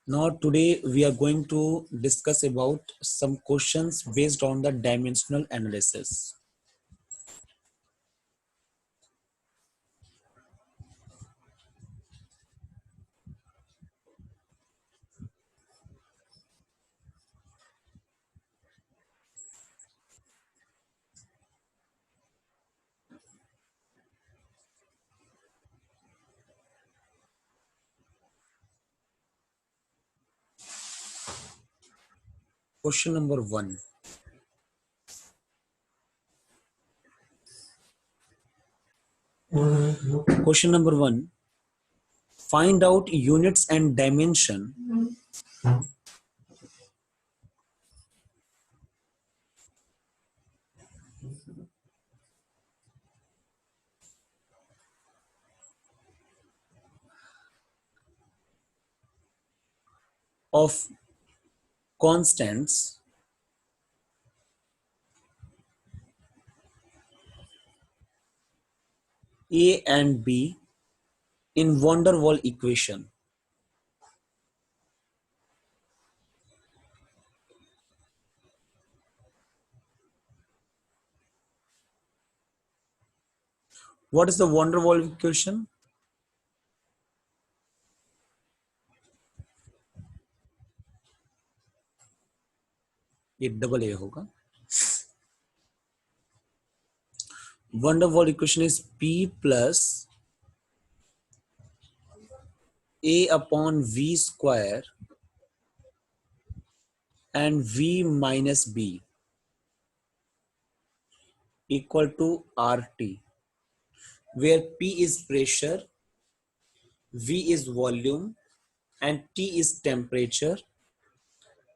Now today we are going to discuss about some questions based on the dimensional analysis. Question number 1. Question number 1. Find out units and dimension of constants A and B in van der Waals equation. What is the van der Waals equation? ये double A होगा. Van der Waals equation is P plus A upon V square and V minus B equal to RT, where P is pressure, V is volume, and T is temperature,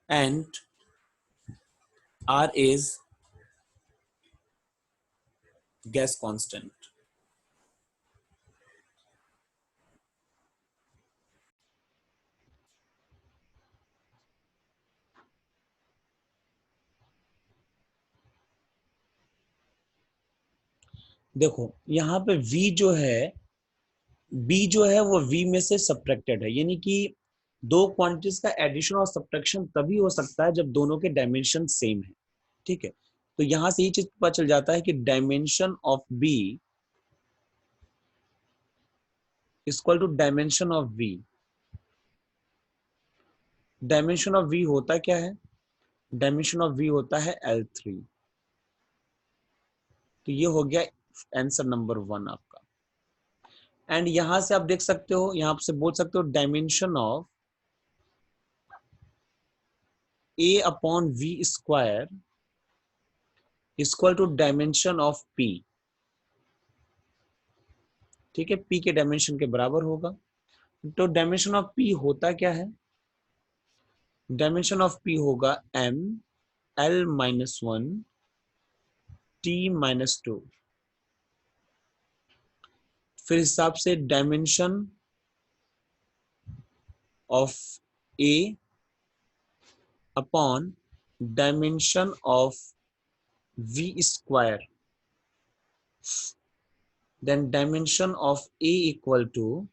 and R is gas constant. देखो यहाँ पे V जो है, B जो है वो V में से सब्ट्रैक्टेड है, यानी कि दो क्वांटिटीज का एडिशन और सब्ट्रैक्शन तभी हो सकता है जब दोनों के डायमेंशन सेम है. ठीक है, तो यहां से ये चीज पता चल जाता है कि dimension of B equal to dimension of V. Dimension of V होता क्या है? डायमेंशन ऑफ V होता है L3. तो ये हो गया आंसर नंबर 1 आपका. एंड यहां से आप देख सकते हो, यहां से बोल सकते हो dimension of A upon V square equal to dimension of P. ठीक है, P के डायमेंशन के बराबर होगा. तो डायमेंशन ऑफ P होता क्या है? डायमेंशन ऑफ P होगा M L minus 1 T minus 2. फिर हिसाब से dimension of A upon dimension of V square, then dimension of A equal to,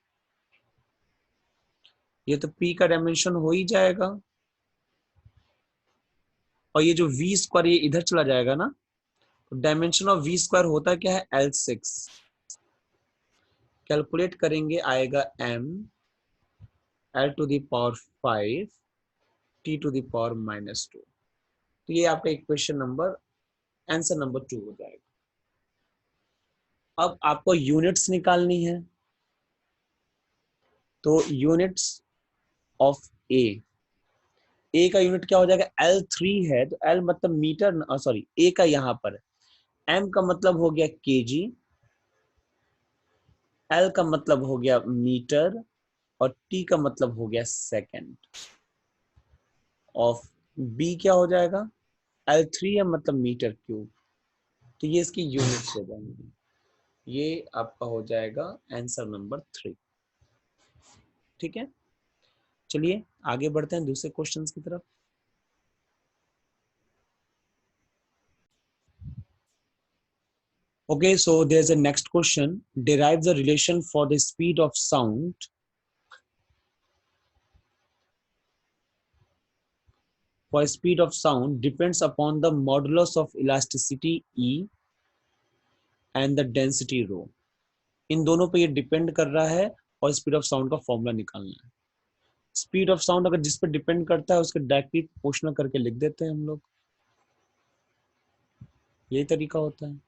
ये तो P का डायमेंशन हो ही जाएगा, और ये जो V स्क्वायर ये इधर चला जाएगा ना, तो डायमेंशन ऑफ V स्क्वायर होता क्या है? L6. कैलकुलेट करेंगे, आएगा M L to the power 5 T to the power minus 2. तो ये आपका इक्वेशन नंबर आंसर नंबर 2 हो जाएगा. अब आपको यूनिट्स निकालनी है, तो यूनिट्स ऑफ ए का यूनिट क्या हो जाएगा? L3 है, तो L मतलब मीटर, सॉरी ए का यहाँ पर M का मतलब हो गया केजी, L का मतलब हो गया मीटर, और T का मतलब हो गया सेकंड. ऑफ B क्या हो जाएगा? L3 है मतलब मीटर क्यूब. तो ये इसकी यूनिट्स हो जाएंगी. ये आपका हो जाएगा आंसर नंबर 3. ठीक है, चलिए आगे बढ़ते हैं दूसरे क्वेश्चंस की तरफ. Okay, so there's a next question. Derive the relation for the speed of sound for speed of sound depends upon the modulus of elasticity E and the density rho. इन दोनों पे ये डिपेंड कर रहा है और speed of sound का formula निकालना है. स्पीड ऑफ साउंड अगर जिस पे डिपेंड करता है उसके डायरेक्टली प्रोपोर्शनल करके लिख देते हैं हम लोग. यही तरीका होता है.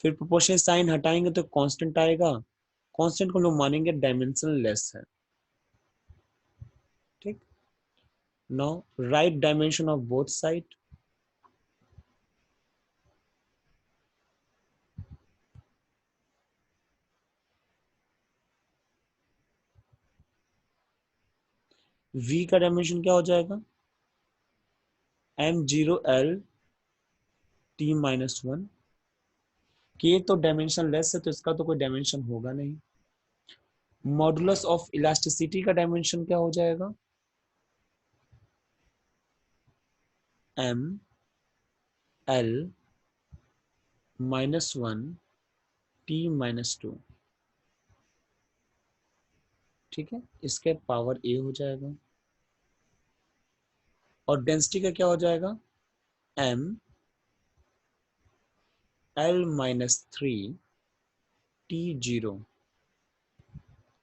फिर प्रोपोर्शनल साइन हटाएंगे तो कांस्टेंट आएगा. कांस्टेंट को लोग मानेंगे डायमेंशन लेस है. ठीक. Now right dimension of both side. v का डायमेंशन क्या हो जाएगा? m0l t minus one. के तो डायमेंशन लेस है तो इसका तो कोई डायमेंशन होगा नहीं. मॉडुलस ऑफ इलास्टिसिटी का डायमेंशन क्या हो जाएगा? m l minus one t minus two. ठीक है, इसके पावर a हो जाएगा. और डेंसिटी का क्या हो जाएगा? m l minus three t zero.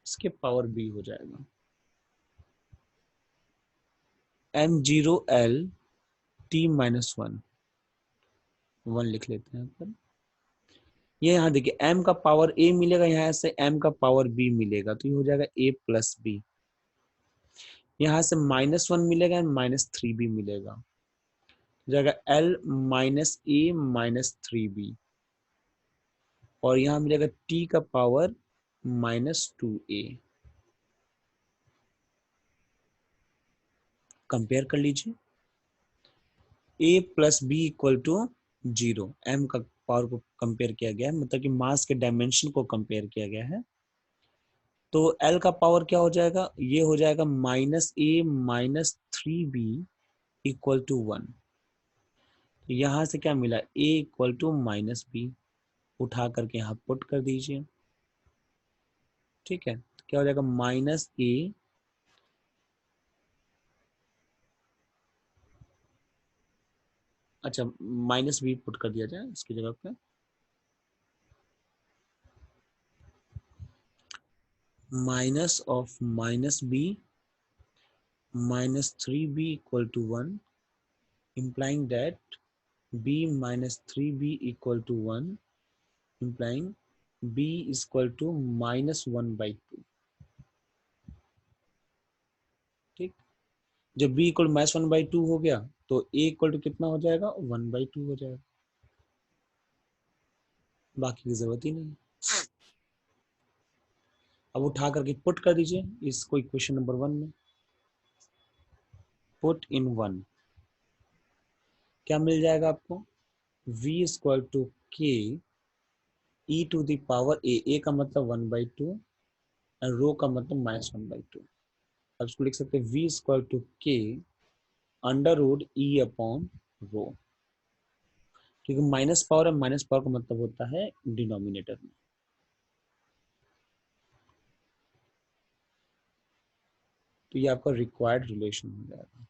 इसके पावर b हो जाएगा. m0l t minus one. One लिख लेते हैं अपन. ये यहाँ देखिए m का पावर a मिलेगा, यहाँ से m का पावर b मिलेगा तो ये हो जाएगा a प्लस बी. यहाँ से माइनस वन मिलेगा एंड माइनस थ्री बी मिलेगा. हो जाएगा l minus A minus three B. और यहाँ मिलेगा t का power minus two A. Compare कर लीजिए. a plus B equal to zero. m का पावर को कंपेयर किया गया है, मतलब कि मास के डायमेंशन को कंपेयर किया गया है. तो L का पावर क्या हो जाएगा? ये हो जाएगा minus A minus three B equal to one. यहां से क्या मिला? a equal to minus B. उठा करके यहाँ पुट कर दीजिए. ठीक है, तो क्या हो जाएगा? माइनस ए अच्छा माइनस बी पुट कर दिया जाए इसकी जगह पे. Minus of minus B minus 3b equal to 1, implying that b minus 3b equal to 1, implying b is equal to minus 1 by 2. ठीक. जब b equal minus one by two हो गया तो a इक्वल टू कितना हो जाएगा? One by two हो जाएगा. बाकी की जरूरत ही नहीं. अब उठा करके पुट कर दीजिए इसको इक्वेशन नंबर वन में. Put in one. क्या मिल जाएगा आपको? v equal to k e to the power a का मतलब वन बाई टू और रो का मतलब माइनस वन बाई टू. अब इसको लिख सकते हैं v equal to k under root e upon rho. क्योंकि माइनस पावर है, माइनस पावर का मतलब होता है डिनोमिनेटर में. तो ये आपका रिक्वायर्ड रिलेशन हो जाएगा.